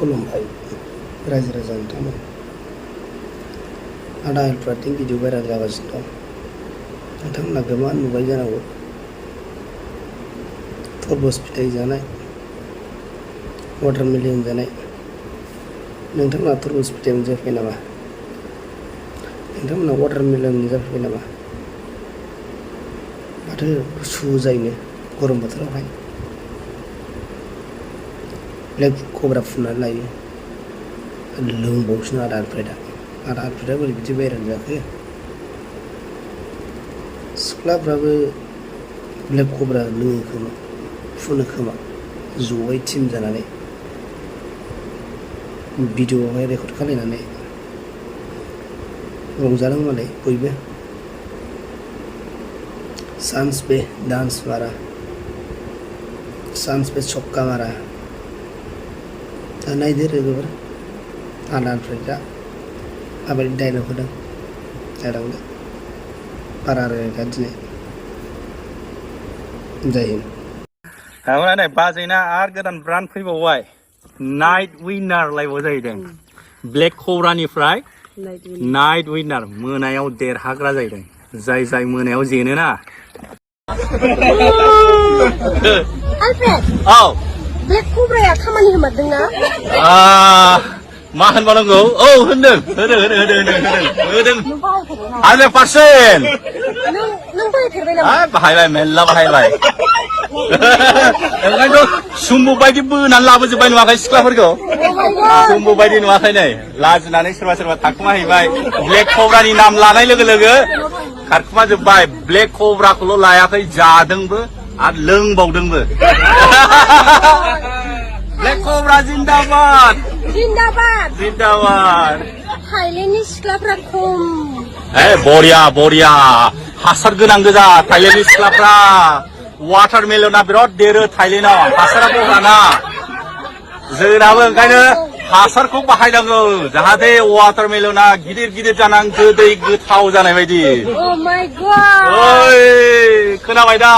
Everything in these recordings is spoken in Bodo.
खुलुमबाय रायजो राजा नोंथांमोन आदा हेल्पराथिं भिडिअ भाइराल जागासिनो दं नोंथांमोना गोबां नुबाय जानांगौ तरमुज फिथाइ जानाय वाटारमेलन जानाय नोंथांमोना तरमुज फिथाइ मोनजाफेरबाय नामा नोंथांमोना वाटारमेलन मोनजाफेरबाय नामा माथो गुसु जायोनो गरम बोथोरावहाय ब्लेक कब्रा फुननानै लायो लोंबावसो आदा हेल्पराइटआ बोरै बिदि भाइराल जाखो सिख्लाफ्राबो ब्लेक कब्रा लोङो खोमा फुनो खोमा जयै टिम जानानै भिडिअआवहाय रेकर्ड खालायनानै रंजादों मालाय बयबो सांस पे डांस मारा सांस पे छक्का मारा दा नायदो लोगोफोर आदा हेल्पराइटआ माबायदि डायलग होदों जादांनो बारा रायलायला दिनै जय हिन्द थारमाने नै बाजैना आरो गोदान ब्रान्ड फैबावबाय नाइट विनार लायबाव जाहैदों ब्लेक कब्रानिफ्राय नाइट विनार मोनायाव देरहाग्रा जाहैदों जाय मोनायाव जेनोना Alfred औ ब्लेक कब्राया खामानि होमारदोंना मा होनबावनांगौ औ होनदों होदों 100% नों बाहायफेरबाय नामा बाहायबाय मेल्ला बाहायबाय ओंखायनोथ' सुम्बु बायदि बोनानै लाबोजोब्बाय नुवाखै सिख्लाफोरखौ सुम्बु बायदि नुवाखै नै लाजिनानै सोरबा थाखुमाहैबाय ब्लेक कब्रानि नाम लानाय लोगो लोगो खारखुमाजोब्बाय ब्लेक कब्राखौल' लायाखै जादोंबो आरो लोंबावदोंबो ब्लेक कब्रा जिन्दाबाद थाइलेण्डनि सिख्लाफ्रा खम बरिया हासार गोनां गोजा थाइलेण्डनि सिख्लाफ्रा वाटारमेलना बिराद देरो थाइलेण्डआव हासारा बहाना जोंनाबो ओंखायनो हासारखौ बाहायनांगौ जाहाथे वाटारमेलना गिदिर जानानै गोदै गोथाव जानाय बायदि ओइ खोनाबाय दा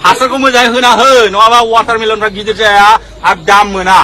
हासारखौ मोजाङै होना हो नङाबा वाटारमेलनफ्रा गिदिर जाया आरो दाम मोना